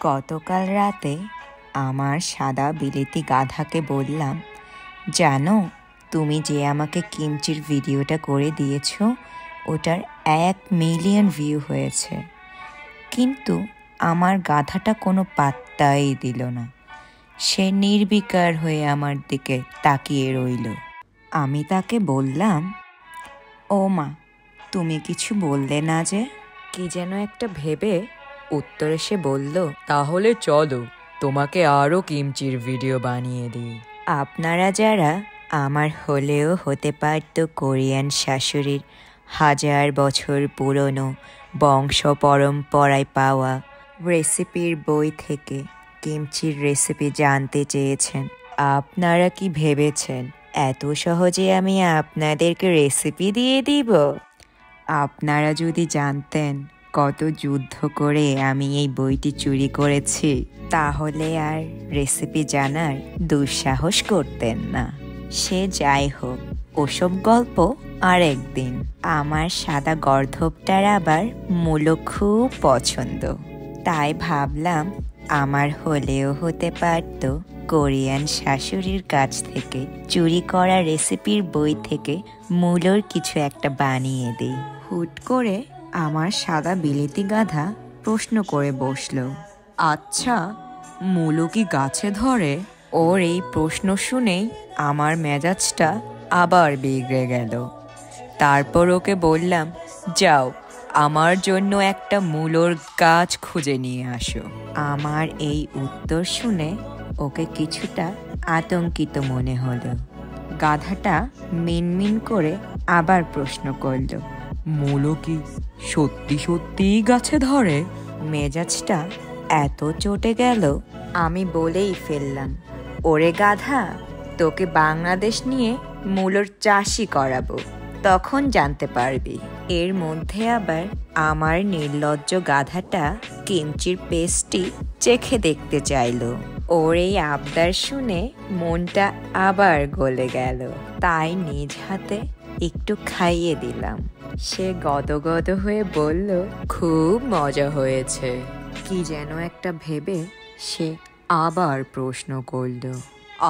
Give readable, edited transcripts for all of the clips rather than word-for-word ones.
গতকাল রাতে আমার সাদা বিলেতি গাধাকে বললাম, জানো তুমি যে আমাকে কিমচির ভিডিওটা করে দিয়েছ ওটার 1 মিলিয়ন ভিউ হয়েছে। কিন্তু আমার গাধাটা কোনো পাত্তাই দিল না। সে নির্বিকার হয়ে আমার দিকে তাকিয়ে রইল। আমি তাকে বললাম, ও মা, তুমি কিছু বললে না যে? কি যেন একটা ভেবে উত্তরে সে বলল, তাহলে চলো তোমাকে আরও কিমচির ভিডিও বানিয়ে দিই। আপনারা যারা আমার হলেও হতে পারত কোরিয়ান শাশুড়ির 1000 বছর পুরনো বংশ পরম্পরায় পাওয়া রেসিপির বই থেকে কিমচির রেসিপি জানতে চেয়েছেন, আপনারা কি ভেবেছেন এত সহজে আমি আপনাদেরকে রেসিপি দিয়ে দিব? আপনারা যদি জানতেন কত যুদ্ধ করে আমি এই বইটি চুরি করেছি, তাহলে আর রেসিপি জানার দুঃসাহস করতেন না। সে যাই হোক, ওসব গল্প আর একদিন। আমার সাদা গর্ধবটার আবার মূলো খুব পছন্দ, তাই ভাবলাম আমার হলেও হতে পারত কোরিয়ান শাশুড়ির কাছ থেকে চুরি করা রেসিপির বই থেকে মূলোর কিছু একটা বানিয়ে দিই। হুট করে আমার সাদা বিলেতি গাধা প্রশ্ন করে বসল, আচ্ছা, মূলো কি গাছে ধরে? ওর এই প্রশ্ন শুনেই আমার মেজাজটা আবার বিগড়ে গেল। তারপর ওকে বললাম, যাও আমার জন্য একটা মূলোর গাছ খুঁজে নিয়ে আসো। আমার এই উত্তর শুনে ওকে কিছুটা আতঙ্কিত মনে হলো। গাধাটা মিনমিন করে আবার প্রশ্ন করল, মূলো কি সত্যি সত্যিই গাছে ধরে? মেজাজটা এত চটে গেল আমি বলেই ফেললাম, ওরে গাধা, তোকে বাংলাদেশ নিয়ে মূলোর চাষই করাবো, তখন জানতে পারবি। এর মধ্যে আবার আমার নির্লজ্জ গাধাটা কিমচির পেস্টটি চেখে দেখতে চাইলো। ওর এই আবদার শুনে মনটা আবার গলে গেল, তাই নিজ হাতে একটু খাইয়ে দিলাম। সে গদগদ হয়ে বলল, খুব মজা হয়েছে। কি যেন একটা ভেবে সে আবার প্রশ্ন করল,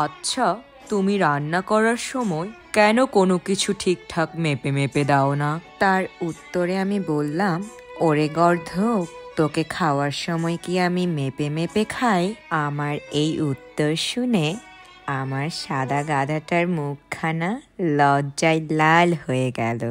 আচ্ছা, তুমি রান্না করার সময় কেন কোনো কিছু ঠিকঠাক মেপে মেপে দাও না? তার উত্তরে আমি বললাম, ওরে গর্ধব, তোকে খাওয়ার সময় কি আমি মেপে মেপে খাই? আমার এই উত্তর শুনে আমার সাদা গাধাটার মুখখানা লজ্জায় লাল হয়ে গেল।